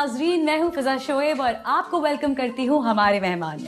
नाजरीन, मैं हूँ फिजा शोएब और आपको वेलकम करती हूँ हमारे मेहमान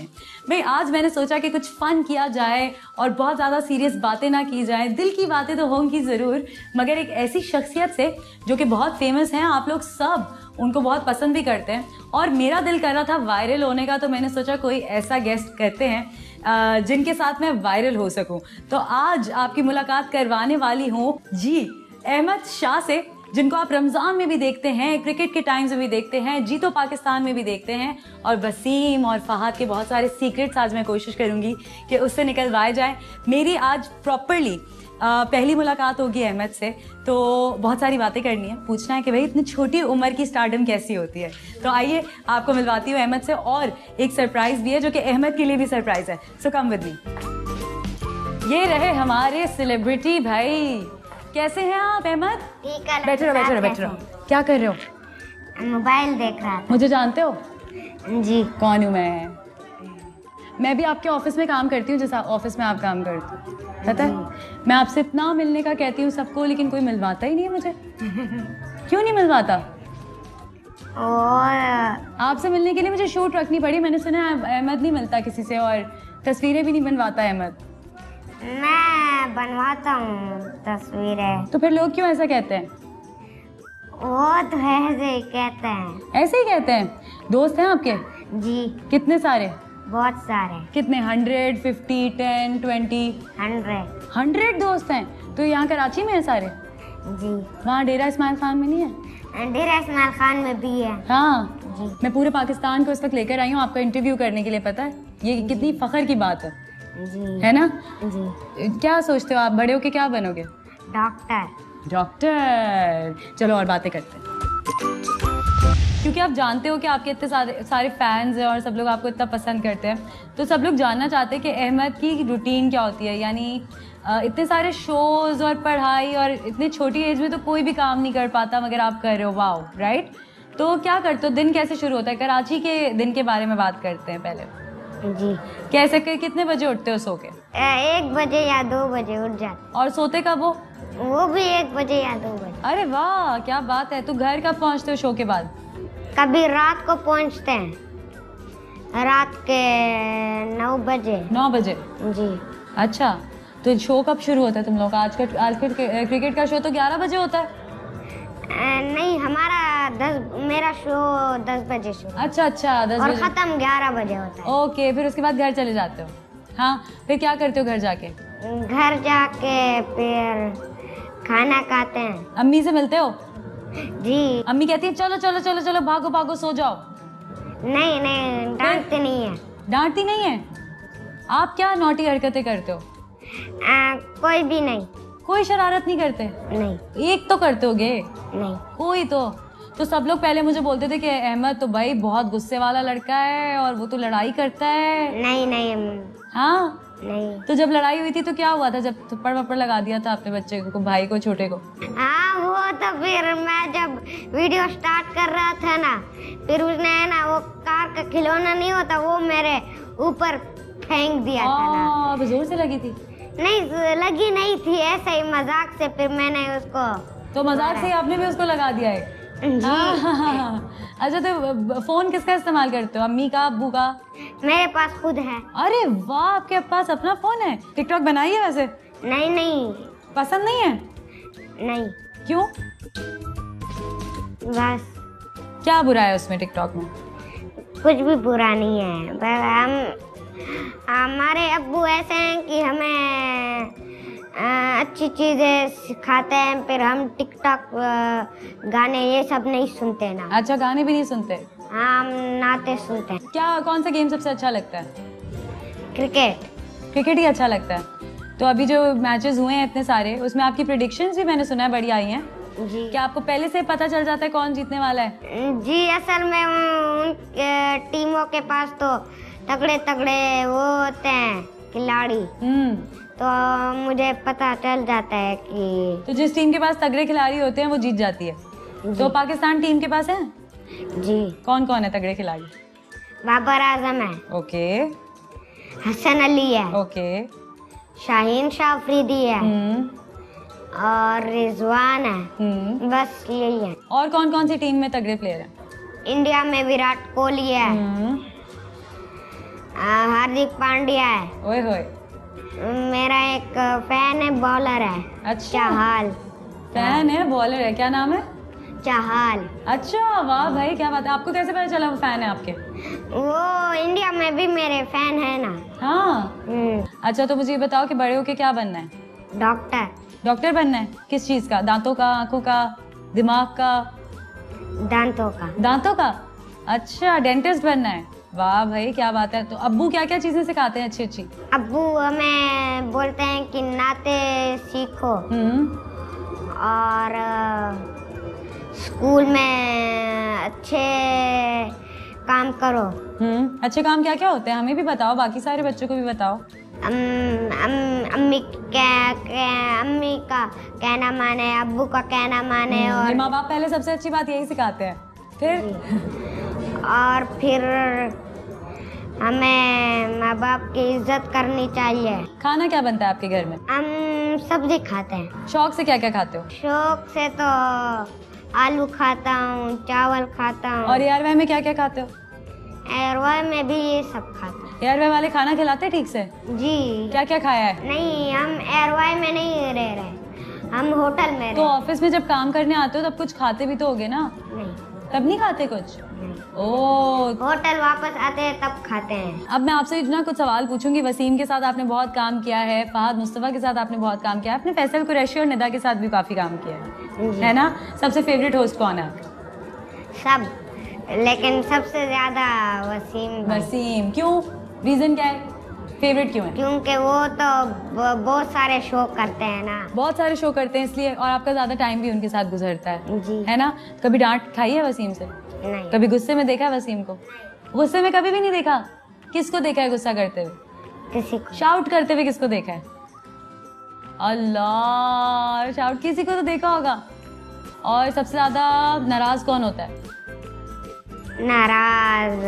में। आज मैंने सोचा कि कुछ फन किया जाए और बहुत ज़्यादा सीरियस बातें ना की जाए। दिल की बातें तो होंगी ज़रूर, मगर एक ऐसी शख्सियत से जो कि बहुत फेमस हैं, आप लोग सब उनको बहुत पसंद भी करते हैं और मेरा दिल कर रहा था वायरल होने का, तो मैंने सोचा कोई ऐसा गेस्ट करते हैं जिनके साथ मैं वायरल हो सकूं। तो आज आपकी मुलाकात करवाने वाली हूँ जी अहमद शाह से, जिनको आप रमज़ान में भी देखते हैं, क्रिकेट के टाइम्स में भी देखते हैं, जीतो पाकिस्तान में भी देखते हैं, और वसीम और फहद के बहुत सारे सीक्रेट्स आज मैं कोशिश करूंगी कि उससे निकलवाए जाए। मेरी आज प्रॉपरली पहली मुलाकात होगी अहमद से, तो बहुत सारी बातें करनी है, पूछना है कि भाई इतनी छोटी उम्र की स्टारडम कैसी होती है। तो आइए आपको मिलवाती हूँ अहमद से, और एक सरप्राइज भी है जो कि अहमद के लिए भी सरप्राइज है। सो कम विद मी। ये रहे हमारे सेलिब्रिटी भाई। कैसे हैं आप अहमद? ठीक है। बैठो। क्या कर रहे हो? मोबाइल देख रहा था। मुझे जानते हो? जी। कौन हूँ मैं भी आपके ऑफिस में काम करती हूँ, जैसा ऑफिस में आप काम करते हो, पता है? मैं आपसे इतना मिलने का कहती हूँ सबको, लेकिन कोई मिलवाता ही नहीं है मुझे। क्यों नहीं मिलवाता? और आपसे मिलने के लिए मुझे शूट रखनी पड़ी। मैंने सुना है अहमद नहीं मिलता किसी से और तस्वीरें भी नहीं बनवाता अहमद। मैं बनवाता हूँ तस्वीरें। तो फिर लोग क्यों ऐसा कहते हैं? वो तो ऐसे ही कहते हैं। ऐसे ही कहते हैं? दोस्त हैं आपके? जी। कितने सारे? बहुत सारे। कितने? 100, 50, 10, 20? 100 दोस्त हैं? तो यहाँ कराची में है सारे? जी। वहाँ डेरा इस्माइल खान में नहीं है? डेरा इस्माइल खान में भी है। हाँ जी। मैं पूरे पाकिस्तान को इस वक्त लेकर आई हूँ आपका इंटरव्यू करने के लिए, पता है? ये कितनी फख्र की बात है। जी। है ना? जी। क्या सोचते हो आप, बड़े होके क्या बनोगे? डॉक्टर। चलो और बातें करते हैं, क्योंकि आप जानते हो कि आपके इतने सारे फैंस हैं और सब लोग आपको इतना पसंद करते हैं, तो सब लोग जानना चाहते हैं कि अहमद की रूटीन क्या होती है। यानी इतने सारे शोज और पढ़ाई, और इतनी छोटी एज में तो कोई भी काम नहीं कर पाता, मगर आप कर रहे हो, वाओ, राइट? तो क्या करते हो, दिन कैसे शुरू होता है? कराची के दिन के बारे में बात करते हैं पहले। जी। कैसे कितने बजे उठते हो सो के? 1 बजे या 2 बजे उठ जाते। और सोते कब हो? वो भी 1 बजे या 2 बजे। अरे वाह, क्या बात है। तो घर कब पहुंचते हो शो के बाद? कभी रात को पहुंचते हैं, रात के 9 बजे। 9 बजे? जी। अच्छा, तो शो कब शुरू होता है तुम लोग का? आज क्रिकेट का शो तो 11 बजे होता है। नहीं, मेरा शो 10 बजे शुरू। अच्छा 10 और बजे खत्म 11 बजे होता है। ओके, फिर उसके बाद घर चले जाते हो? हाँ, फिर क्या करते हो घर जाके? घर जाके फिर खाना खाते हैं। अम्मी से मिलते हो? जी। अम्मी कहती है चलो भागो सो जाओ? नहीं, डांटते नहीं है। डांटती नहीं है? आप क्या नौटी हरकतें करते हो? कोई भी नहीं। कोई शरारत नहीं करते? नहीं। एक तो करते होगे? नहीं। कोई तो सब लोग पहले मुझे बोलते थे कि अहमद तो भाई बहुत गुस्से वाला लड़का है और वो तो लड़ाई करता है। नहीं। हाँ? नहीं। तो जब लड़ाई हुई थी तो क्या हुआ था, जब थप्पड़ वप्पड़ लगा दिया था अपने बच्चे को, भाई को, छोटे को? हाँ, वो तो फिर मैं जब वीडियो स्टार्ट कर रहा था ना, फिर उसने है ना वो कार का खिलौना नहीं होता, वो मेरे ऊपर फेंक दिया था ना। अब जोर से लगी थी? नहीं, लगी नहीं थी, ऐसे ही मजाक से। फिर मैंने उसको, तो मजाक से आपने भी उसको लगा दिया है? जी। अच्छा, तो फोन किसका इस्तेमाल करते हो, अम्मी का, अब्बू का? मेरे पास खुद है। अरे वाह, आपके पास अपना फोन है? टिकटॉक बनाई है वैसे? नहीं। पसंद नहीं है? नहीं। क्यों? बस। क्या बुरा है उसमें, टिकटॉक में? कुछ भी बुरा नहीं है। हमारे अब्बू ऐसे हैं कि हमें अच्छी चीजें सिखाते हैं, फिर हम टिकटॉक गाने ये सब नहीं सुनते ना। अच्छा, गाने भी नहीं सुनते? हाँ, हम नाते सुनते हैं। क्या, कौन सा गेम सबसे अच्छा लगता है? क्रिकेट ही अच्छा लगता है? तो अभी जो मैचेस हुए हैं इतने सारे, उसमें आपकी प्रेडिक्शंस भी मैंने सुना है बड़ी आई हैं। जी। क्या आपको पहले से पता चल जाता है कौन जीतने वाला है? जी, असल में उन टीमों के पास तो तगड़े वो होते हैं खिलाड़ी, तो मुझे पता चल जाता है कि तो जिस टीम के पास तगड़े खिलाड़ी होते हैं वो जीत जाती है। तो पाकिस्तान टीम के पास है? जी। कौन है तगड़े खिलाड़ी? बाबर आजम है। ओके। हसन अली है। ओके। शाहीन शाह अफरीदी है। और रिजवान है। बस यही है। और कौन सी टीम में तगड़े प्लेयर हैं? इंडिया में विराट कोहली है, हार्दिक पांड्या है। ओए होए। मेरा एक फैन है, बॉलर है। अच्छा। चाहल। फैन है, बॉलर है, क्या नाम है? चाहल। अच्छा, वाह भाई, क्या बात है। आपको कैसे पता चला वो फैन है आपके? वो इंडिया में भी मेरे फैन है ना। हाँ। अच्छा, तो मुझे ये बताओ कि बड़े होके क्या बनना है? डॉक्टर। डॉक्टर बनना है? किस चीज का? दांतों का, आंखों का, दिमाग का? दांतों का। दांतों का। अच्छा, डेंटिस्ट बनना है। वाह भाई, क्या बात है। तो अब्बू क्या क्या चीजें सिखाते हैं अच्छी अच्छी? अब्बू हमें बोलते हैं कि नाते सीखो और स्कूल में अच्छे काम करो। अच्छे काम क्या क्या होते हैं? हमें भी बताओ, बाकी सारे बच्चों को भी बताओ। अम्मी का कहना माने, अब्बू का कहना माने। और माँ बाप पहले सबसे अच्छी बात यही सिखाते हैं। फिर हमें माँ बाप की इज्जत करनी चाहिए। खाना क्या बनता है आपके घर में? हम सब्जी खाते हैं। शौक से क्या क्या खाते हो? शौक से तो आलू खाता हूँ, चावल खाता हूँ। और एयरवे में क्या क्या खाते हो? एयरवे में भी ये सब खाते हैं। एयरवे वाले खाना खिलाते हैं ठीक से? जी। क्या क्या खाया है? नहीं, हम एयरवे में नहीं रह रहे, हम होटल में। तो ऑफिस में जब काम करने आते हो तब कुछ खाते भी तो होगे ना? नहीं। तब नहीं खाते कुछ? ओह, होटल वापस आते हैं तब खाते हैं। अब मैं आपसे ना कुछ सवाल पूछूंगी। वसीम के साथ आपने बहुत काम किया है, फहद मुस्तफा के साथ आपने बहुत काम किया है, आपने फैसल कुरैशी और निदा के साथ भी काफी काम किया है ना? सबसे फेवरेट होस्ट कौन है आपका? सब, लेकिन सबसे ज्यादा वसीम। वसीम। क्यों? रीजन क्या है? फेवरेट क्यों है? क्योंकि वो तो बहुत सारे शो करते हैं ना। बहुत सारे शो करते हैं इसलिए, और आपका ज्यादा टाइम भी उनके साथ गुजरता है जी। है ना? कभी डांट खाई है वसीम से? नहीं। कभी गुस्से में देखा है वसीम को? गुस्से में कभी भी नहीं देखा। किसको देखा है गुस्सा करते हुए? किसी को। शाउट करते हुए किसको देखा है? अल्लाह, शाउट किसी को तो देखा होगा। और सबसे ज्यादा नाराज कौन होता है? नाराज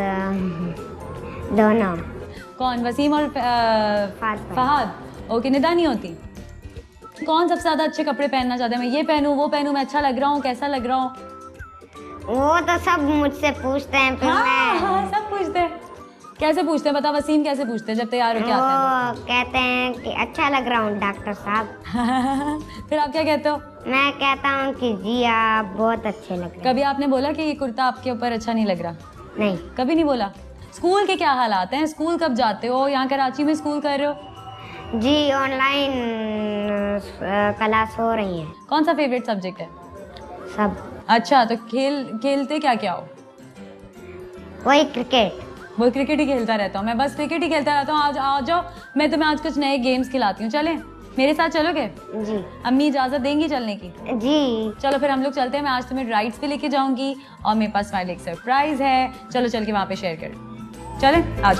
दोनों। कौन? वसीम और फहद। ओके, निदा नहीं होती? कौन सबसे ज्यादा अच्छे कपड़े पहनना चाहते हैं? मैं ये पहनूं, वो पहनूं, मैं अच्छा लग रहा हूँ, कैसा लग रहा हूँ? वो तो सब मुझसे पूछते हैं। फिर हाँ, सब पूछते हैं। कैसे पूछते हैं? बता वसीम, कैसे पूछते हैं जब तैयार होके आते हैं? वो कहते हैं कि अच्छा लग रहा हूँ डॉक्टर साहब। फिर आप क्या कहते हो? मैं कहता हूँ कि जी आप बहुत अच्छे लग रहे हैं। कभी आपने बोला कि ये कुर्ता आपके ऊपर अच्छा नहीं लग रहा? नहीं, कभी नहीं बोला। स्कूल के क्या हालात हैं? स्कूल कब जाते हो? यहाँ कराची में स्कूल कर रहे हो? जी, ऑनलाइन क्लास हो रही है। कौन सा फेवरेट सब्जेक्ट है? सब। अच्छा, तो खेलते क्या क्या हो? वही क्रिकेट। वो क्रिकेट ही खेलता रहता हूँ मैं, बस क्रिकेट ही खेलता रहता हूँ। आज आ जाओ, मैं तुम्हें आज कुछ नए गेम्स खिलाती हूँ। चलें? मेरे साथ चलोगे? जी। अम्मी इजाजत देंगी चलने की? जी। चलो फिर हम लोग चलते हैं। मैं आज तुम्हें राइड्स पे लेके जाऊंगी और मेरे पास तुम्हारे लिए एक सरप्राइज है। चलो चल के वहाँ पे शेयर करें। चलें? आज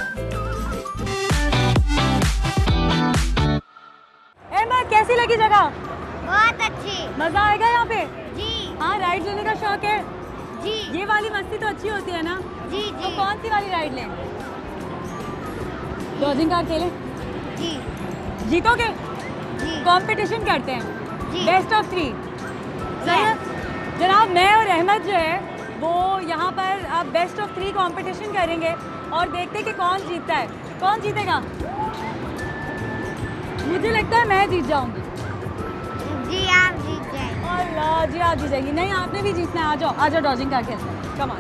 कैसी लगी जगह? बहुत अच्छी। मजा आएगा यहाँ पे? जी। हाँ, राइड लेने का शौक है? जी। ये वाली मस्ती तो अच्छी होती है ना? जी। तो कौन सी वाली राइड लें? डॉजिंग कार खेलें? जी। जीतोगे? जी। कंपटीशन करते हैं। जी। Best of 3। सही है जनाब। मैं और अहमद जो है वो यहाँ पर अब बेस्ट ऑफ 3 कंपटीशन करेंगे और देखते हैं कि कौन जीतता है। कौन जीतेगा? मुझे लगता है मैं जीत जाऊंगी। जी, आप जीत जाएंगे। अल्लाह जी, आप जीत जाएंगी। नहीं, आपने भी जीतना है। आ जाओ, आ जाओ, डॉजिंग कार खेलते हैं। Come on.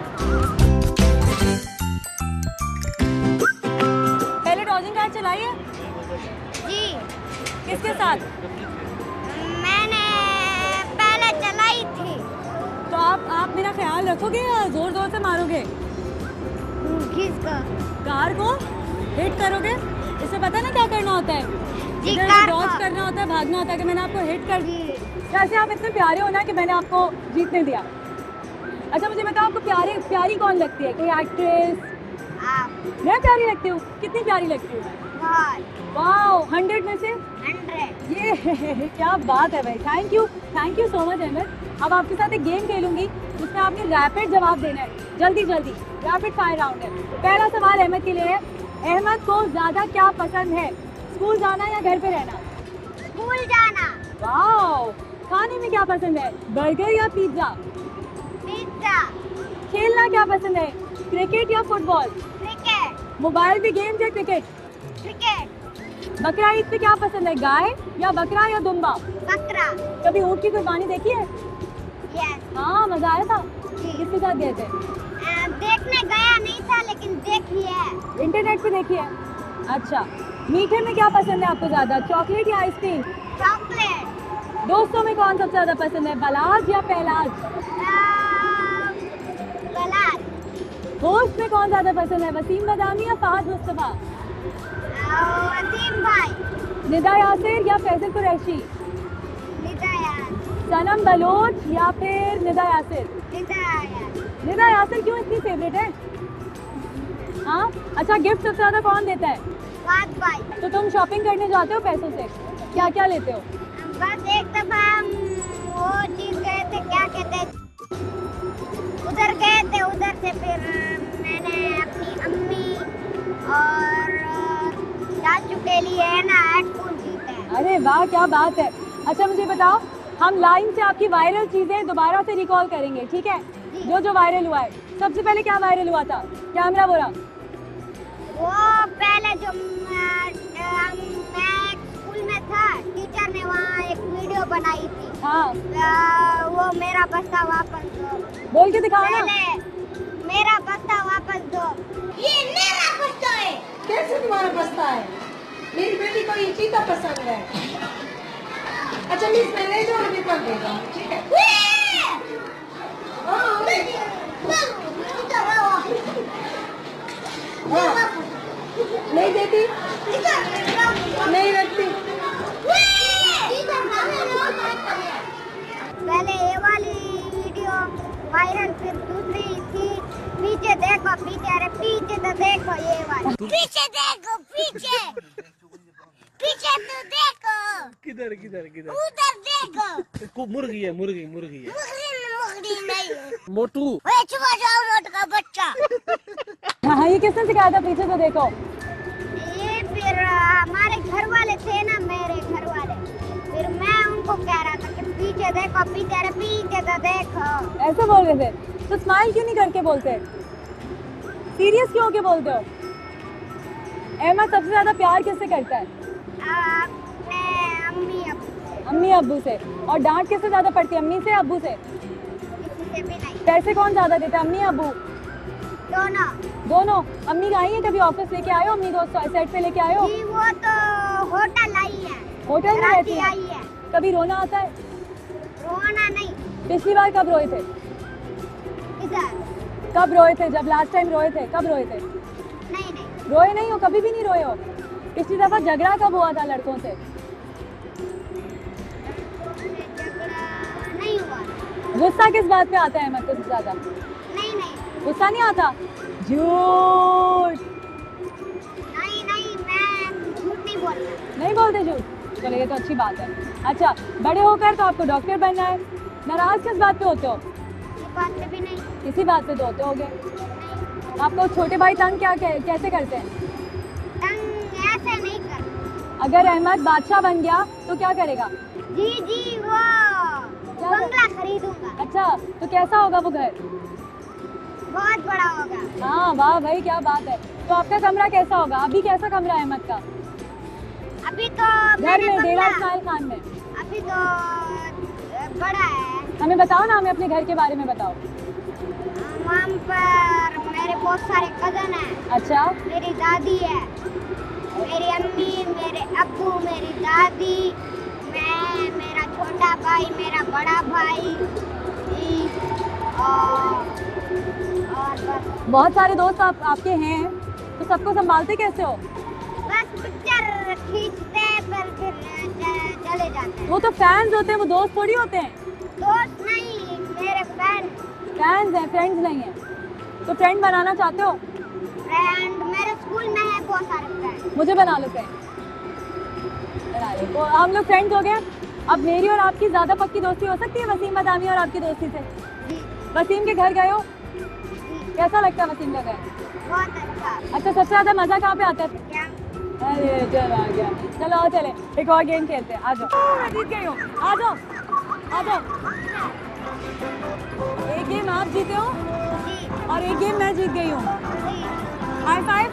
पहले डॉजिंग कार चलाई है? जी। किसके साथ? मैंने पहले चलाई थी। तो आप मेरा ख्याल रखोगे या जोर जोर से मारोगे? किसको? कार को हिट करोगे? इसे पता ना क्या करना होता है? जी, कार को डॉज करना होता है, भागना होता है। कि मैंने आपको हिट कर दी। वैसे आप इतने प्यारे हो ना कि मैंने आपको जीतने दिया। अच्छा, मुझे बताओ आपको प्यारी कौन लगती है? कोई एक्ट्रेस? आप। मैं प्यारी लगती हूँ? कितनी प्यारी लगती हूँ? वाओ, 100 में से 100। ये क्या बात है भाई। Thank you so much Ahmad. अब आपके साथ एक गेम खेलूंगी जिसमें आपने रैपिड जवाब देना है। जल्दी रैपिड फायर राउंड है। पहला सवाल अहमद के लिए है। अहमद को ज्यादा क्या पसंद है? स्कूल जाना या घर पे रहना? स्कूल जाना। वाओ। खाने में क्या पसंद है? बर्गर या पिज्जा? पिज्जा। खेलना क्या पसंद है, क्रिकेट या फुटबॉल? क्रिकेट। मोबाइल पे गेम या क्रिकेट? क्रिकेट। बकरा ईद पे क्या पसंद है, गाय या बकरा या दुम्बा? बकरा। कभी ऊँट की कुर्बानी देखी है? यस। हाँ, मजा आया था। जी। किसके साथ गए थे? देखने गया नहीं था लेकिन देखी है। इंटरनेट पे देखी है। अच्छा, मीठे में क्या पसंद है आपको ज्यादा, चॉकलेट या आइसक्रीम? चॉकलेट। दोस्तों में कौन सबसे ज्यादा पसंद है, बलाज या पहलाज? बलाज। होस्ट में कौन ज्यादा पसंद है, वसीम बदामी या फहद मुस्तफा? वसीम भाई। निदा यासिर या फैजल कुरैशी? निदा यासिर। सनम बलोच या फिर निदा यासिर? निदा यासिर। निदा यासिर क्यों इतनी फेवरेट है? हाँ, अच्छा, गिफ्ट सबसे ज्यादा कौन देता है? फहद भाई। तो तुम शॉपिंग करने जाते हो पैसों से, क्या क्या लेते हो? बस एक दफा हम वो चीज गए थे, क्या कहते, उधर गए थे, उधर से फिर मैंने अपनी अम्मी और चाचू के लिए है ना हेडफोन जीते हैं। अरे वाह, क्या बात है। अच्छा मुझे बताओ, हम लाइन से आपकी वायरल चीजें दोबारा से रिकॉल करेंगे, ठीक है? जो जो वायरल हुआ है। सबसे पहले क्या वायरल हुआ था, कैमरा बोला। वो पहले जो मैं स्कूल में था, टीचर ने वहाँ एक वीडियो बनाई थी। हाँ, वो मेरा बस्ता वापस दो। बोल के दिखाओ ना। पहले मेरा बस्ता वापस दो। ये मेरा बस्ता है। कैसे तुम्हारा बस्ता है? मेरी बेटी को ये चीता पसंद है। अच्छा मिस, मैं ले जाऊँ निकल देगा, ठीक है? नहीं देती, नहीं रखती। पहले ये वाली वीडियो वायरल, फिर दूसरी थी पीछे देखो पीछे, अरे पीछे तो देखो, ये वाली पीछे देखो, पीछे पीछे तो देखो, किधर किधर किधर उधर देखो। मुर्गी है, मुर्गी मुर्गी है, मुर्गी नहीं है। मोटू। ओए छुपा जाओ, मोटू का बच्चा। हाँ, ये किसने सिखाया था, पीछे तो देखो? ये फिर हमारे घर वाले थे ना, मेरे घर वाले, फिर मैं उनको कह रहा था कि पीछे देखो पीछे, अरे पीछे तो देखो। ऐसे बोल रहे थे तो स्माइल क्यों नहीं करके बोलते, सीरियस क्यों होके बोलते हो? अहमद सबसे ज्यादा प्यार किससे करता है? अपने अम्मी अब्बू। अम्मी अब्बू से। और डांट किससे ज्यादा पड़ती है, अम्मी से अब्बू से? किसी से भी नहीं। पैसे कौन ज्यादा देता है, अम्मी अब्बू? दोनों। दोनों। अम्मी आई है, कभी ऑफिस लेके आए हो अम्मी को, सेट पे लेके आए हो? जी, वो तो होटल आई है। होटल में रहती है? आई है। कभी रोना आता है? रोना नहीं। पिछली बार कब रोए थे? इधर। कब रोए थे, जब लास्ट टाइम रोए थे, कब रोए थे? नहीं नहीं। रोए नहीं हो, कभी भी नहीं रोए हो? पिछली दफा झगड़ा कब हुआ था लड़कों से? झगड़ा नहीं हुआ। गुस्सा किस बात पे आता है अहमद को सबसे ज्यादा? नहीं नहीं। गुस्सा नहीं आता? झूठ। नहीं नहीं, मैं झूठ नहीं बोलता। नहीं बोलते झूठ? चलो ये तो अच्छी बात है। अच्छा, बड़े होकर तो आपको डॉक्टर बनना है, नाराज किस बात पे होते हो? ये बात पे भी नहीं। किसी बात पे तो होते होगे। आपको छोटे भाई तंग कैसे करते हैं? तंग ऐसे नहीं कर। अगर अहमद बादशाह बन गया तो क्या करेगा? जी जी, वो बंगला खरीदूंगा। अच्छा, तो कैसा होगा वो घर? बहुत बड़ा होगा। हाँ, वाह भाई, क्या बात है। तो आपका कमरा कैसा होगा? अभी कैसा कमरा है अहमद का अभी तो घर में, डेरा इस्माइल खान में? अभी तो बड़ा है। हमें बताओ ना, हमें अपने घर के बारे में बताओ। वहाँ पर मेरे बहुत सारे कजन हैं। अच्छा। मेरी दादी है, मेरी अम्मी, मेरे अब्बू, मेरी दादी, मैं, मेरा छोटा भाई, मेरा बड़ा भाई, और बस। बहुत सारे दोस्त आपके हैं, तो सबको संभालते कैसे हो? बस पिक्चर खींचते फिर चले जाते हैं। वो तो फैंस होते हैं, वो दोस्त थोड़ी होते हैं। दोस्त नहीं, मेरे फैंस हैं, फ्रेंड्स नहीं है। तो फ्रेंड बनाना चाहते हो? फ्रेंड मेरे स्कूल में है बहुत सारे फ्रेंड। मुझे बना लो फ्रेंड। बना लो। तो हम लोग फ्रेंड्स हो गए। अब मेरी और आपकी ज्यादा पक्की दोस्ती हो सकती है वसीम बदामी और आपकी दोस्ती से? वसीम के घर गए हो? कैसा लगता है वसीम का घर? बहुत अच्छा। अच्छा, सबसे ज्यादा मजा कहाँ पे आता है? क्या? अरे चलो आ गया, चलो आओ चले एक और गेम खेलते हैं। आ जाओ, मैं जीत गई हूँ। आ जाओ आ जाओ। एक गेम आप जीते हो, जी। और एक गेम मैं जीत गई हूँ। High five,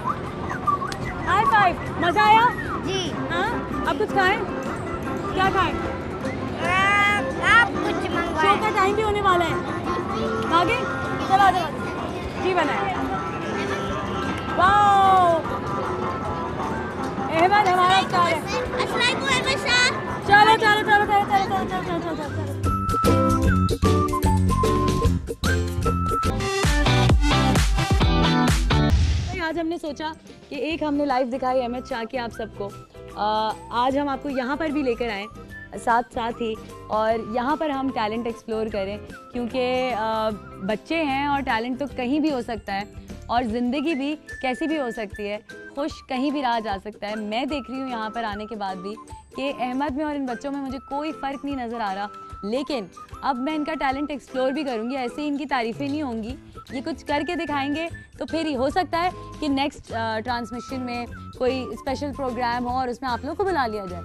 high five. मजा आया? जी। हाँ, अब कुछ खाएं? क्या खाएं? आप कुछ शो मंगवाएं। का टाइम भी होने वाला है। आगे चलो चलो जी बनाए। वाओ, अहमद हमारा स्टार है। चलो चलो चलो चलो चलो चलो चलो चलो चलो चलो। आज हमने सोचा कि एक हमने लाइव दिखाई अहमद शाह की आप सबको, आज हम आपको यहाँ पर भी लेकर आए साथ साथ ही, और यहाँ पर हम टैलेंट एक्सप्लोर करें, क्योंकि बच्चे हैं और टैलेंट तो कहीं भी हो सकता है और ज़िंदगी भी कैसी भी हो सकती है, खुश कहीं भी रहा जा सकता है। मैं देख रही हूँ यहाँ पर आने के बाद भी कि अहमद में और इन बच्चों में मुझे कोई फ़र्क नहीं नज़र आ रहा, लेकिन अब मैं इनका टैलेंट एक्सप्लोर भी करूँगी। ऐसे ही इनकी तारीफ़ें नहीं होंगी, ये कुछ करके दिखाएंगे तो फिर ही हो सकता है कि नेक्स्ट ट्रांसमिशन में कोई स्पेशल प्रोग्राम हो और उसमें आप लोगों को बुला लिया जाए।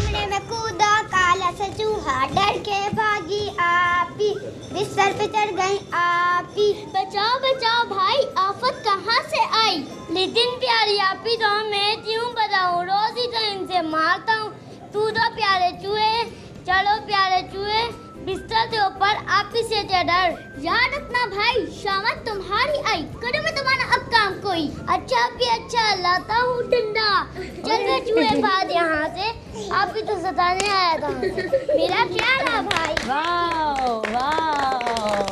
कमरे में कूदा काला सा चूहा, डर के भागी आपी, बिस्तर पे चढ़ गई आपी। बचाओ बचाओ भाई, आफत कहाँ से आई? लेकिन प्यारी आपी तो मैं क्यों बताऊँ, रोज ही तो इनसे मारता हूँ। तू तो प्यारे चूहे, चलो प्यारे चूहे, बिस्तर के ऊपर आप ही से डर। याद रखना भाई, शामत तुम्हारी आई, करो मैं तुम्हारा अब काम कोई। अच्छा भी अच्छा, लाता हूँ डंडा, चल मैं चूहे बाद यहाँ से, आप भी तो सताने आया था मेरा प्यारा भाई। वाह वाह,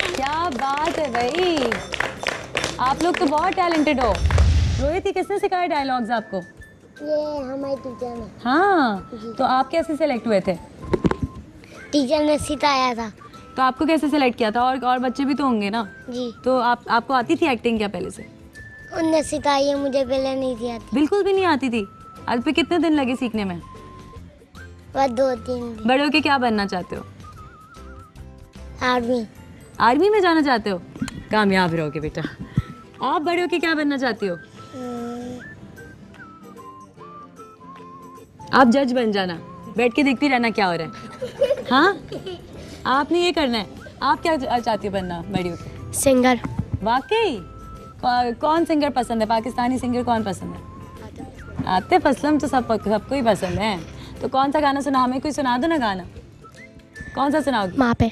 क्या बात है भाई, आप लोग तो बहुत टैलेंटेड हो। रोहित, ये किसने सिखाया डायलॉग्स आपको? ये हमारी टीचर ने। हाँ, तो आप कैसे सेलेक्ट हुए थे? टीचर ने सिखाया था। तो आपको कैसे सेलेक्ट किया था? और बच्चे भी तो होंगे ना? जी। तो आपको आती थी एक्टिंग क्या पहले से? उनने सिखाई है, मुझे पहले नहीं थी आती। बिल्कुल भी नहीं आती थी। आज पे कितने दिन लगे सीखने में? बस 2-3 दिन। बड़े होके क्या बनना चाहते हो? आर्मी। आर्मी में जाना चाहते हो? कामयाब रहोगे बेटा। आप बड़े होके क्या बनना चाहती हो? आप जज बन जाना, बैठ के देखती रहना क्या हो रहा है। हाँ, आपने ये करना है। आप क्या चाहती हो बनना बड़ी होके? सिंगर। वाकई? कौन सिंगर पसंद है? पाकिस्तानी सिंगर कौन पसंद है? आतिफ असलम तो सबको ही पसंद है। तो कौन सा गाना सुना, हमें कोई सुना दो ना गाना। कौन सा सुनाओगी? माँ पे।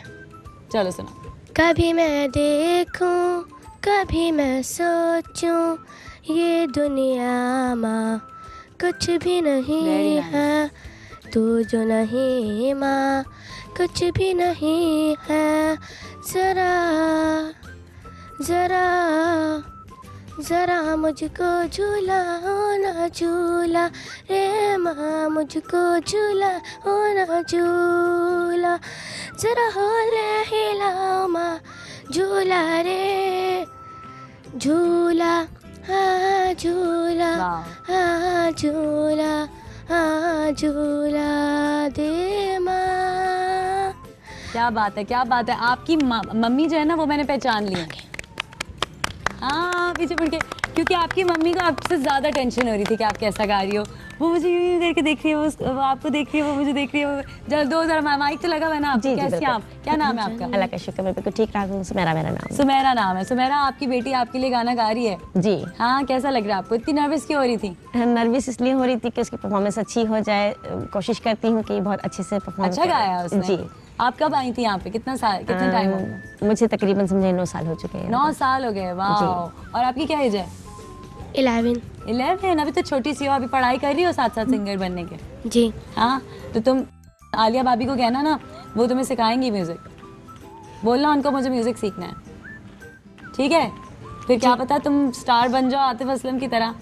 चलो सुनाओ। कभी मैं देखूं, कभी मैं सोचूं, ये दुनिया माँ कुछ भी नहीं है, तू जो नहीं माँ कुछ भी नहीं है। जरा जरा जरा मुझको झूला ना झूला रे माँ, मुझको झूला ना झूला, जरा हो रे हिलाओ माँ झूला रे झूला, हाँ झूला, हाँ झूला, हाँ झूला दे माँ। क्या बात है, क्या बात है। आपकी मम्मी जो है ना, वो मैंने पहचान ली है। हाँ, पीछे मुड़ के, क्योंकि आपकी मम्मी को आपसे ज़्यादा टेंशन हो रही थी कि आप कैसा गा रही हो। वो मुझे यूँ करके देख रही है, वो आपको देख रही है, वो मुझे देख रही है। जब 2000 माइक तो लगा हुआ है ना आपको? कैसी आप, क्या नाम है आपका? अल्लाह का शुक्र, मैं बिल्कुल ठीक ठाक हूँ। सुमेरा मेरा नाम। सुमेरा नाम है। सुमेरा, आपकी बेटी आपके लिए गाना गा रही है जी। हाँ, कैसा लग रहा है आपको? इतनी नर्वस क्यों हो रही थी? नर्वस इसलिए हो रही थी कि उसकी परफॉर्मेंस अच्छी हो जाए, कोशिश करती हूँ कि बहुत अच्छे से परफॉर्म। अच्छा गाया उसने? जी। आप कब आई थी यहाँ पे? कितना टाइम हो गया? मुझे तकरीबन समझे 9 साल हो चुके हैं। 9 साल हो गए। वाह। और आपकी क्या एज है? 11। अभी तो छोटी सी हो, अभी पढ़ाई कर रही हो साथ साथ सिंगर बनने के? जी। हाँ, तो तुम आलिया भाभी को कहना ना, वो तुम्हें सिखाएंगी म्यूजिक। बोलना उनको मुझे म्यूजिक सीखना है, ठीक है? फिर क्या पता तुम स्टार बन जाओ आतिफ असलम की तरह,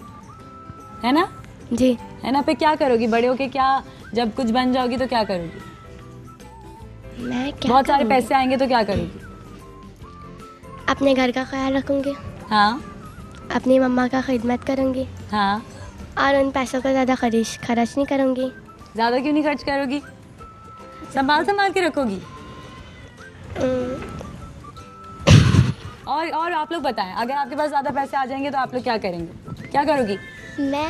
है ना? जी। है ना? फिर क्या करोगी बड़े होके? क्या जब कुछ बन जाओगी तो क्या करोगी? मैं क्या बहुत सारे पैसे आएंगे तो क्या करोगी? अपने घर का ख्याल रखूंगी। हाँ अपनी मम्मा का खिदमत करूंगी। हाँ। और उन पैसों को ज़्यादा खर्च नहीं करूंगी। ज़्यादा क्यों नहीं खर्च करोगी? संभाल के रखोगी। और आप लोग बताएं, अगर आपके पास ज़्यादा पैसे आ जाएंगे तो आप लोग क्या करेंगे? क्या करोगी? मैं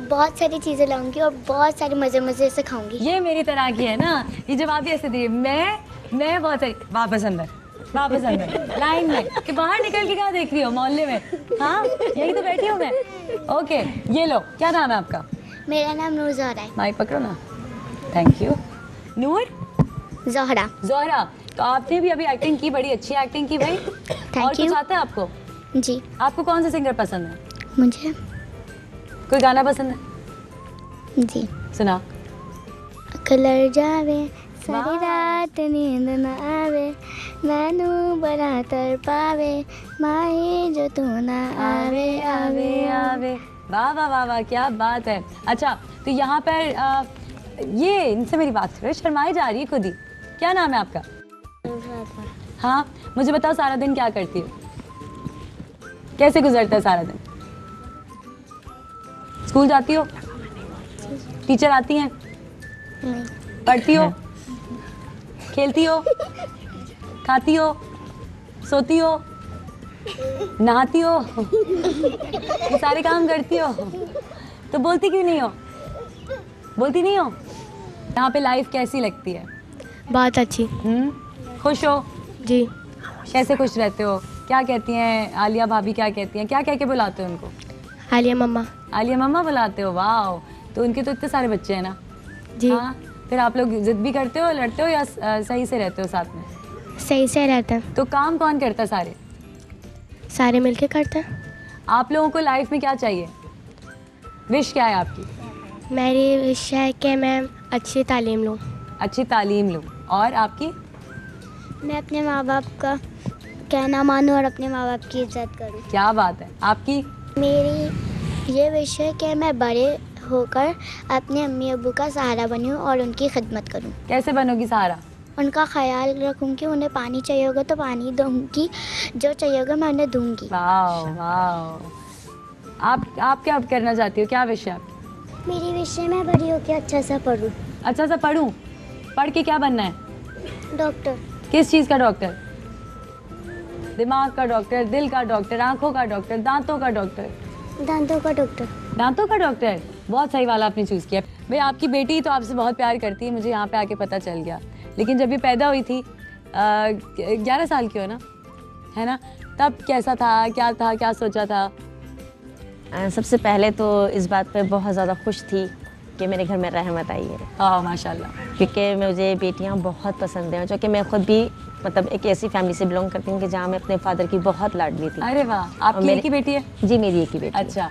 बहुत सारी चीज़ें लाऊंगी और बहुत सारे मज़े से खाऊंगी। ये मेरी तरह की है ना, ये जवाब भी ऐसे दिए। मैं बहुत सारी, वापस अंदर, वापस अंदर लाइन में कि बाहर निकल के क्या देख रही हो मोहल्ले में? हाँ यही तो बैठी हूँ मैं। ओके ये लो, क्या नाम है आपका? मेरा नाम नूर ज़हरा है। माइक पकड़ो ना। Thank you. नूर ज़हरा। ज़ोहरा, तो आपने भी अभी एक्टिंग की, बड़ी अच्छी एक्टिंग की भाई। और कुछ आता है आपको? जी। आपको कौन सा सिंगर पसंद है? मुझे कोई गाना पसंद है? जी। सुना। कलर जावे सारी वाह। रात नींद न आवे, मैनू बड़ा तर पावे, माही जो तू ना आवे आवे आवे। वाह वाह वाह वाह, क्या बात है। अच्छा तो यहाँ पर ये इनसे मेरी बात करो, शर्माई जा रही है खुद ही। क्या नाम है आपका? हाँ मुझे बताओ, सारा दिन क्या करती हो? कैसे गुजरता है सारा दिन? स्कूल जाती हो? टीचर आती हैं? नहीं। पढ़ती हो? खेलती हो? खाती हो? सोती हो? नहाती हो? ये सारे काम करती हो, तो बोलती क्यों नहीं हो? बोलती नहीं हो? यहाँ पे लाइफ कैसी लगती है? बहुत अच्छी। खुश हो? जी। कैसे खुश रहते हो? क्या कहती हैं आलिया भाभी, क्या कहती हैं? क्या कह के बुलाते हो उनको? आलिया मम्मा। आलिया मम्मा बुलाते हो? वाह, तो उनके तो इतने सारे बच्चे हैं ना। जी। हाँ, फिर आप लोग जिद भी करते हो, लड़ते हो, या सही से रहते हो साथ में? सही से रहते हैं। तो काम कौन करता सारे? सारे मिलके करते हैं। आप लोगों को लाइफ में क्या चाहिए? विश क्या है आपकी? मेरी विश है कि मैं अच्छी तालीम लूँ। अच्छी तालीम लूँ। और आपकी? मैं अपने माँ बाप का कहना मानूं और अपने माँ बाप की इज्जत करूं। क्या बात है। आपकी? मेरी ये विश है कि मैं बड़े होकर अपने अम्मी अब्बू का सहारा बनूं और उनकी खिदमत करूं। कैसे बनोगी सहारा? उनका ख्याल रखूंगी, उन्हें पानी चाहिए होगा तो पानी दूंगी, जो चाहिए होगा मैं उन्हें दूंगी। वाह वाह। आप क्या करना चाहती हो? क्या विश है आपकी? मेरी विश है मैं बड़ी होकर अच्छा सा पढूं। अच्छा सा पढ़ूं? पढ़ के क्या बनना है? डॉक्टर। किस चीज़ का डॉक्टर? दिमाग का डॉक्टर, दिल का डॉक्टर, आंखों का डॉक्टर, दांतों का डॉक्टर? दांतों का डॉक्टर। दांतों का डॉक्टर, बहुत सही वाला आपने चूज़ किया। भाई आपकी बेटी तो आपसे बहुत प्यार करती है, मुझे यहाँ पे आके पता चल गया। लेकिन जब ये पैदा हुई थी 11 साल की हो ना, है ना, तब कैसा था, क्या सोचा था? सबसे पहले तो इस बात पे बहुत ज़्यादा खुश थी कि मेरे घर में रहमत आई है। हाँ माशाल्लाह। क्योंकि मुझे बेटियां बहुत पसंद हैं, जो कि मैं खुद भी मतलब एक ऐसी फैमिली से बिलोंग करती हूँ कि जहाँ मैं अपने फादर की बहुत लाडली थी। अरे वाह, आपकी एक ही बेटी है? जी मेरी एक ही बेटी। अच्छा।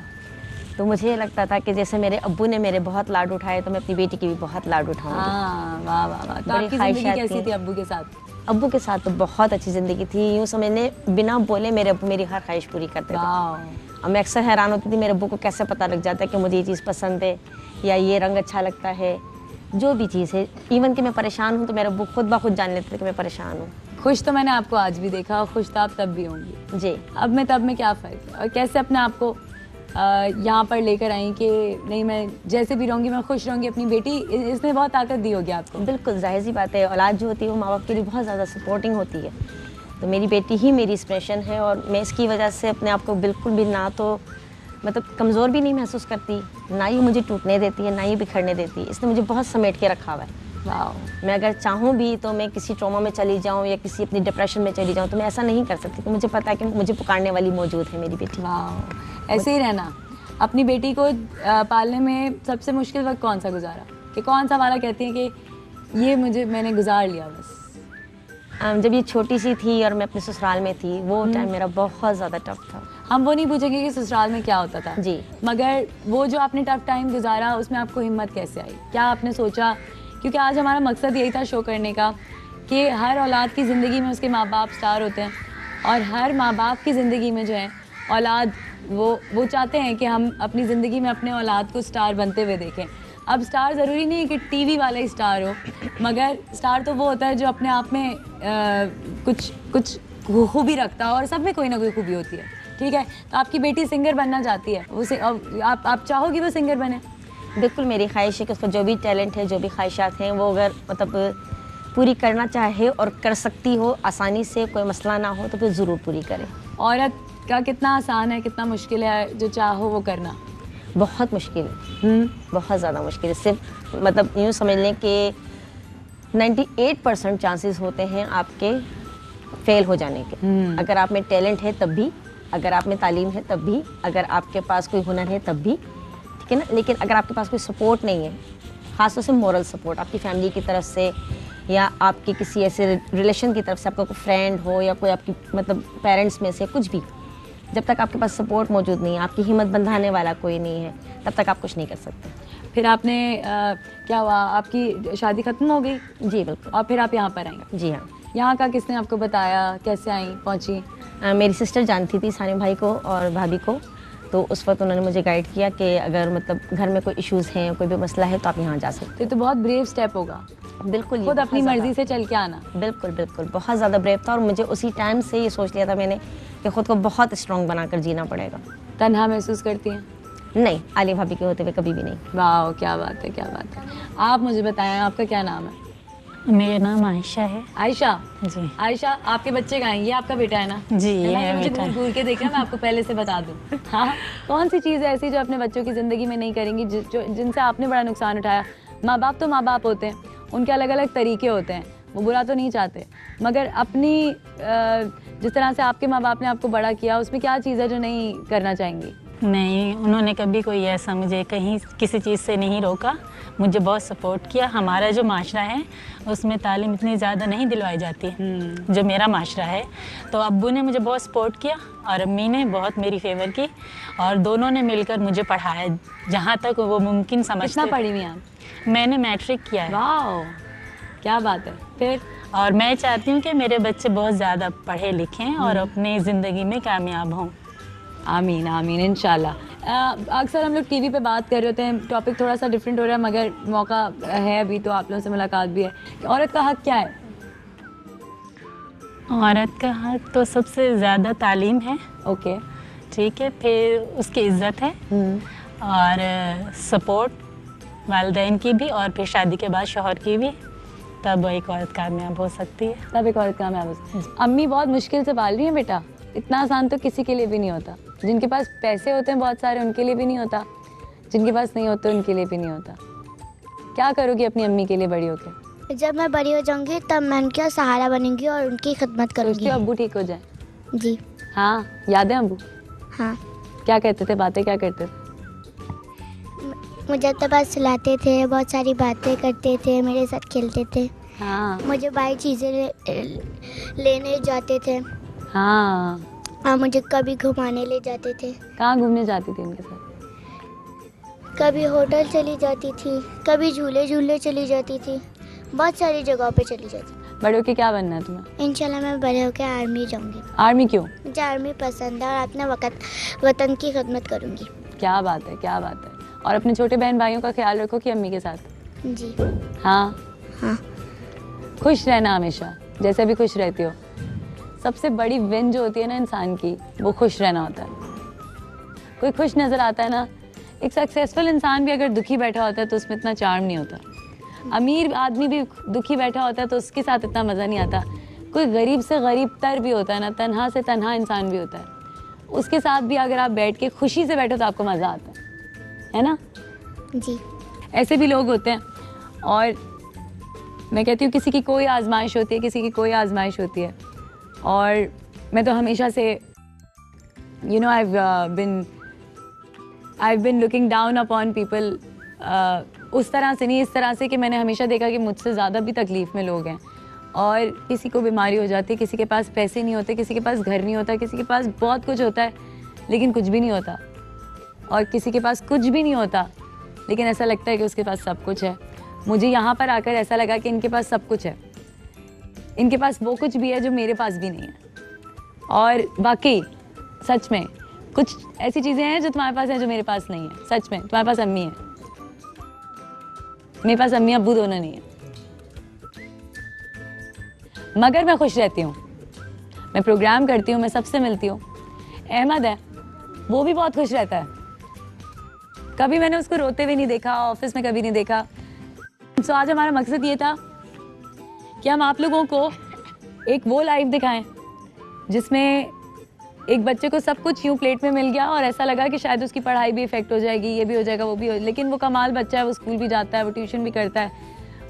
तो मुझे ये लगता था कि जैसे मेरे अब्बू ने मेरे बहुत लाड उठाए तो मैं अपनी बेटी की भी बहुत लाड उठाऊंगी। हाँ वाह वाह वाह। तो बड़ी आपकी जिंदगी ख्वाहिशात कैसी थी। थी अब्बू के साथ? अब्बू के साथ तो बहुत अच्छी ज़िंदगी थी, यूँ समझने बिना बोले मेरे अब्बू मेरी हर ख्वाहिश पूरी करते थे। वाह। और मैं अक्सर हैरान होती थी मेरे अब्बू को कैसे पता लग जाता है कि मुझे ये चीज़ पसंद है या ये रंग अच्छा लगता है, जो भी चीज़ है। इवन कि मैं परेशान हूँ तो मेरे अब्बू खुद ब खुद जान लेते थे कि मैं परेशान हूँ। खुश तो मैंने आपको आज भी देखा, और खुश तो आप तब भी होंगी। जी। अब में तब में क्या फ़र्क है? और कैसे अपने आप को यहाँ पर लेकर आई कि नहीं मैं जैसे भी रहूँगी मैं खुश रहूँगी? अपनी बेटी इसने बहुत ताकत दी होगी आपको। बिल्कुल जाहिर सी बात है, औलाद जो होती है वो माँ बाप के लिए बहुत ज़्यादा सपोर्टिंग होती है। तो मेरी बेटी ही मेरी इंस्पिरेशन है और मैं इसकी वजह से अपने आप को बिल्कुल भी ना तो मतलब कमज़ोर भी नहीं महसूस करती, ना ही मुझे टूटने देती है, ना ही बिखरने देती है। इसने मुझे बहुत समेट के रखा हुआ है। वाह। मैं अगर चाहूँ भी तो मैं किसी ट्रॉमा में चली जाऊँ या किसी अपनी डिप्रेशन में चली जाऊँ तो मैं ऐसा नहीं कर सकती, तो मुझे पता है कि मुझे पुकारने वाली मौजूद है मेरी बेटी। वाह, ऐसे ही रहना। अपनी बेटी को पालने में सबसे मुश्किल वक्त कौन सा गुजारा, कि कौन सा वाला कहती है कि ये मैंने गुजार लिया बस? जब ये छोटी सी थी और मैं अपने ससुराल में थी, वो टाइम मेरा बहुत ज़्यादा टफ था। हम वो नहीं पूछेंगे कि ससुराल में क्या होता था जी, मगर वो जो आपने टफ टाइम गुजारा उसमें आपको हिम्मत कैसे आई? क्या आपने सोचा? क्योंकि आज हमारा मकसद यही था शो करने का कि हर औलाद की ज़िंदगी में उसके माँ बाप स्टार होते हैं, और हर माँ बाप की ज़िंदगी में जो है औलाद वो चाहते हैं कि हम अपनी ज़िंदगी में अपने औलाद को स्टार बनते हुए देखें। अब स्टार ज़रूरी नहीं है कि टीवी वाला ही स्टार हो, मगर स्टार तो वो होता है जो अपने आप में कुछ खूबी रखता है, और सब में कोई ना कोई खूबी होती है। ठीक है, तो आपकी बेटी सिंगर बनना चाहती है, उसे आप चाहोगी वो सिंगर बने? बिल्कुल मेरी ख्वाहिश है कि उसका जो भी टैलेंट है, जो भी ख्वाहिशात हैं, वो अगर मतलब पूरी करना चाहे और कर सकती हो आसानी से, कोई मसला ना हो, तो फिर ज़रूर पूरी करे। औरत का कितना आसान है, कितना मुश्किल है जो चाहो वो करना? बहुत मुश्किल है, बहुत ज़्यादा मुश्किल है। सिर्फ मतलब यूँ समझ लें कि 98% चांसेस होते हैं आपके फेल हो जाने के। अगर आप में टैलेंट है तब भी, अगर आप में तालीम है तब भी, अगर आपके पास कोई हुनर है तब भी, ठीक है ना। लेकिन अगर आपके पास कोई सपोर्ट नहीं है, खासतौर से मॉरल सपोर्ट आपकी फैमिली की तरफ से या आपके किसी ऐसे रिलेशन की तरफ से, आपका कोई फ्रेंड हो या कोई आपकी मतलब पेरेंट्स में से कुछ भी, जब तक आपके पास सपोर्ट मौजूद नहीं है, आपकी हिम्मत बंधाने वाला कोई नहीं है, तब तक आप कुछ नहीं कर सकते। फिर आपने क्या हुआ, आपकी शादी खत्म हो गई? जी बिल्कुल। और फिर आप यहाँ पर आई? जी हाँ। यहाँ का किसने आपको बताया, कैसे आई पहुँची? मेरी सिस्टर जानती थी सानिम भाई को और भाभी को, तो उस वक्त उन्होंने मुझे गाइड किया कि अगर मतलब घर में कोई इश्यूज़ हैं, कोई भी मसला है तो आप यहाँ जा सकते तो बहुत ब्रेव स्टेप होगा। बिल्कुल, खुद अपनी मर्जी से चल के आना। बिल्कुल बिल्कुल, बहुत ज़्यादा ब्रेव था। और मुझे उसी टाइम से ये सोच लिया था मैंने कि ख़ुद को बहुत स्ट्रॉन्ग बनाकर जीना पड़ेगा। तन्हा महसूस करती हैं? नहीं, आलिया भाभी के होते हुए कभी भी नहीं। वाह, क्या बात है, क्या बात है। आप मुझे बताएं, आपका क्या नाम है? मेरा नाम आयशा है। आयशा जी। आयशा, आपके बच्चे कहाँ हैं? ये आपका बेटा है ना? जी, ये है ना? मुझे बेटा है। घूर के देखना, मैं आपको पहले से बता दूं। हाँ, कौन सी चीज़ है ऐसी जो अपने बच्चों की ज़िंदगी में नहीं करेंगी, जिनसे आपने बड़ा नुकसान उठाया? माँ बाप तो माँ बाप होते हैं, उनके अलग अलग तरीके होते हैं, वो बुरा तो नहीं चाहते, मगर अपनी जिस तरह से आपके माँ बाप ने आपको बड़ा किया, उसमें क्या चीज़ है जो नहीं करना चाहेंगी? नहीं, उन्होंने कभी कोई ऐसा मुझे कहीं किसी चीज़ से नहीं रोका, मुझे बहुत सपोर्ट किया। हमारा जो माशरा है उसमें तालीम इतनी ज़्यादा नहीं दिलवाई जाती है जो मेरा माशरा है। तो अब्बू ने मुझे बहुत सपोर्ट किया और अम्मी ने बहुत मेरी फेवर की, और दोनों ने मिलकर मुझे पढ़ाया जहाँ तक वो मुमकिन समझते। कितना पढ़ी हुई आप? मैंने मैट्रिक किया है। वाह, क्या बात है। फिर और मैं चाहती हूँ कि मेरे बच्चे बहुत ज़्यादा पढ़े लिखें और अपनी ज़िंदगी में कामयाब हों। आमीन आमीन, इंशाल्लाह। अक्सर हम लोग टीवी पे बात कर रहे होते हैं, टॉपिक थोड़ा सा डिफरेंट हो रहा है, मगर मौका है अभी तो आप लोगों से मुलाकात भी है। औरत का हक क्या है? औरत का हक तो सबसे ज़्यादा तालीम है। ओके, ठीक है, फिर उसकी इज्जत है और सपोर्ट वालिदैन की भी, और फिर शादी के बाद शौहर की भी, तब एक औरत कामयाब हो सकती है। तब एक औरत कामयाब हो सकती है। अम्मी बहुत मुश्किल से पाल रही हैं बेटा, इतना आसान तो किसी के लिए भी नहीं होता। जिनके पास पैसे होते हैं बहुत सारे, उनके लिए भी नहीं होता, जिनके पास नहीं होते उनके लिए भी नहीं होता। क्या करोगी अपनी अम्मी के लिए बड़ी होकर? जब मैं बड़ी हो जाऊंगी तब मैं उनका सहारा बनूंगी और उनकी खिदमत करूंगी। उसके अब्बू ठीक हो जाए? जी हाँ, याद है अब्बू? हाँ। क्या कहते थे, बातें क्या करते थे? मुझे तो बस सुलाते थे, बहुत सारी बातें करते थे, मेरे साथ खेलते थे। हाँ मुझे बाहर चीज़ें लेने जाते थे हाँ। और मुझे कभी घुमाने ले जाते थे। कहाँ घूमने जाती थी उनके साथ? कभी होटल चली जाती थी, कभी झूले झूलने चली जाती थी, बहुत सारी जगहों पे चली जाती थी। बड़े होके क्या बनना है तुम्हें? इंशाल्लाह मैं बड़े होकर आर्मी जाऊंगी। आर्मी क्यों? मुझे आर्मी पसंद है और अपने वतन की खिदमत करूंगी। क्या बात है, क्या बात है। और अपने छोटे बहन भाइयों का ख्याल रखो कि अम्मी के साथ? जी हाँ हाँ। खुश रहना हमेशा, जैसे भी खुश रहती हो। सबसे बड़ी विन जो होती है ना इंसान की, वो खुश रहना होता है। कोई खुश नज़र आता है ना, एक सक्सेसफुल इंसान भी अगर दुखी बैठा होता है तो उसमें इतना चार्म नहीं होता। अमीर आदमी भी दुखी बैठा होता है तो उसके साथ इतना मज़ा नहीं आता। कोई गरीब से गरीब तर भी होता है ना, तन्हा से तन्हा इंसान भी होता है, उसके साथ भी अगर आप बैठ के खुशी से बैठो तो आपको मज़ा आता है ना? जी। ऐसे भी लोग होते हैं। और मैं कहती हूँ किसी की कोई आजमाइश होती है, किसी की कोई आजमाइश होती है। और मैं तो हमेशा से you know I been looking down upon people, उस तरह से नहीं, इस तरह से कि मैंने हमेशा देखा कि मुझसे ज़्यादा भी तकलीफ़ में लोग हैं और किसी को बीमारी हो जाती है, किसी के पास पैसे नहीं होते, किसी के पास घर नहीं होता, किसी के पास बहुत कुछ होता है लेकिन कुछ भी नहीं होता, और किसी के पास कुछ भी नहीं होता लेकिन ऐसा लगता है कि उसके पास सब कुछ है। मुझे यहाँ पर आकर ऐसा लगा कि इनके पास सब कुछ है, इनके पास वो कुछ भी है जो मेरे पास भी नहीं है। और वाकई सच में कुछ ऐसी चीज़ें हैं जो तुम्हारे पास हैं जो मेरे पास नहीं है। सच में तुम्हारे पास अम्मी है, मेरे पास अम्मी अब्बू दोनों नहीं है, मगर मैं खुश रहती हूँ। मैं प्रोग्राम करती हूँ, मैं सबसे मिलती हूँ। अहमद है, वो भी बहुत खुश रहता है, कभी मैंने उसको रोते हुए नहीं देखा, ऑफिस में कभी नहीं देखा। तो आज हमारा मकसद ये था कि हम आप लोगों को एक वो लाइफ दिखाएं जिसमें एक बच्चे को सब कुछ यूं प्लेट में मिल गया और ऐसा लगा कि शायद उसकी पढ़ाई भी इफेक्ट हो जाएगी, ये भी हो जाएगा, वो भी हो, लेकिन वो कमाल बच्चा है, वो स्कूल भी जाता है, वो ट्यूशन भी करता है।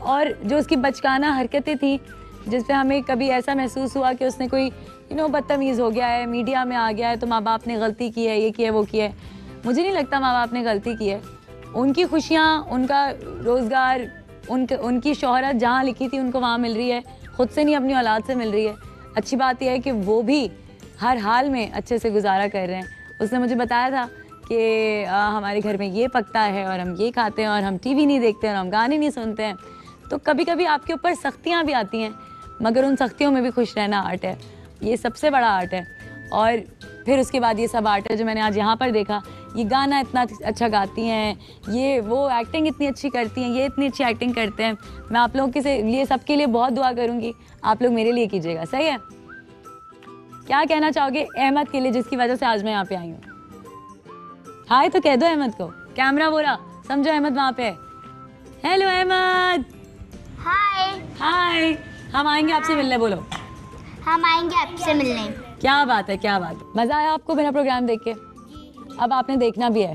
और जो उसकी बचकाना हरकतें थी जिसपे हमें कभी ऐसा महसूस हुआ कि उसने कोई बदतमीज़ हो गया है, मीडिया में आ गया है तो माँ बाप ने गलती की है, ये की है वो की है। मुझे नहीं लगता माँ बाप ने गलती की है। उनकी खुशियाँ, उनका रोज़गार, उनकी शोहरत जहाँ लिखी थी उनको वहाँ मिल रही है, ख़ुद से नहीं अपनी औलाद से मिल रही है। अच्छी बात यह है कि वो भी हर हाल में अच्छे से गुजारा कर रहे हैं। उसने मुझे बताया था कि हमारे घर में ये पकता है और हम ये खाते हैं और हम टीवी नहीं देखते और हम गाने नहीं सुनते हैं। तो कभी कभी आपके ऊपर सख्तियाँ भी आती हैं, मगर उन सख्तियों में भी खुश रहना आर्ट है। ये सबसे बड़ा आर्ट है। और फिर उसके बाद ये सब आर्ट है जो मैंने आज यहाँ पर देखा। ये गाना इतना अच्छा गाती हैं, ये वो एक्टिंग इतनी अच्छी करती हैं, ये इतनी अच्छी एक्टिंग करते हैं। मैं आप लोगों के लिए सबके लिए बहुत दुआ करूँगी, आप लोग मेरे लिए कीजिएगा, सही है? क्या कहना चाहोगे अहमद के लिए, जिसकी वजह से आज मैं यहाँ पे आई हूँ? हाय तो कह दो अहमद को, कैमरा बोला, समझो अहमद वहाँ पे है। हेलो अहमद। हाय। हाय, हम आएंगे आपसे मिलने, बोलो। हम आएंगे आपसे मिलने। क्या बात है, क्या बात है। मज़ा आया आपको मेरा प्रोग्राम देख के? अब आपने देखना भी है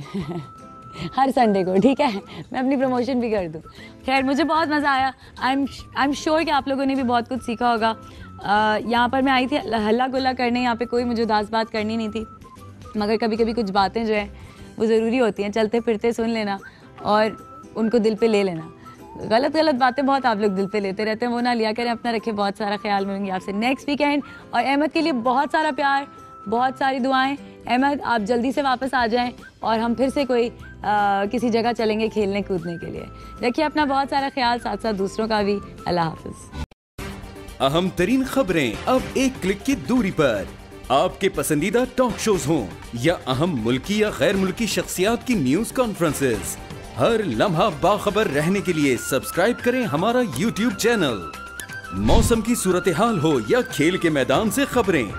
हर संडे को, ठीक है? मैं अपनी प्रमोशन भी कर दूँ। खैर, मुझे बहुत मज़ा आया। आई एम श्योर कि आप लोगों ने भी बहुत कुछ सीखा होगा। यहाँ पर मैं आई थी हल्ला गुल्ला करने, यहाँ पे कोई मुझे उदास बात करनी नहीं थी, मगर कभी कभी कुछ बातें जो हैं वो ज़रूरी होती हैं, चलते फिरते सुन लेना और उनको दिल पे ले लेना। गलत बातें बहुत आप लोग दिल पे लेते रहते हैं, वो ना लिया करें। अपना रखें बहुत सारा ख्याल। मिलूंगी आपसे नेक्स्ट वीकेंड। और अहमद के लिए बहुत सारा प्यार, बहुत सारी दुआएं। अहमद, आप जल्दी से वापस आ जाएं और हम फिर से कोई किसी जगह चलेंगे खेलने कूदने के लिए। रखिए अपना बहुत सारा ख्याल, साथ साथ दूसरों का भी। अल्लाह हाफिज। अहम तरीन खबरें अब एक क्लिक की दूरी पर। आपके पसंदीदा टॉक शोज हों या अहम मुल्की या गैर मुल्की शख्सियात की न्यूज कॉन्फ्रेंसेस, हर लम्हा बाखबर रहने के लिए सब्सक्राइब करें हमारा YouTube चैनल। मौसम की सूरत हाल हो या खेल के मैदान से खबरें,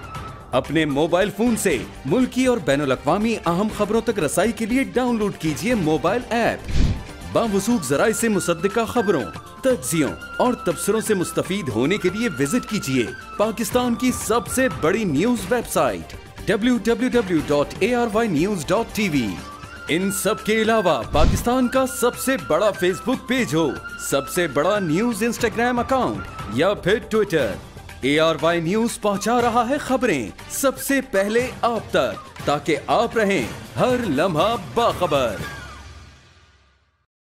अपने मोबाइल फोन से मुल्की और बैनुल अक़वामी अहम खबरों तक रसाई के लिए डाउनलोड कीजिए मोबाइल ऐप। बावसूख ज़राए से मुसद्दिका खबरों, तज्ज़ियों और तबसरों से मुस्तफीद होने के लिए विजिट कीजिए पाकिस्तान की सबसे बड़ी न्यूज वेबसाइट www.arYnews.tv। इन सब के अलावा पाकिस्तान का सबसे बड़ा फेसबुक पेज हो, सबसे बड़ा न्यूज इंस्टाग्राम अकाउंट या फिर ट्विटर, ARY न्यूज पहुंचा रहा है खबरें सबसे पहले आप तक, ताकि आप रहें हर लम्हा बाखबर।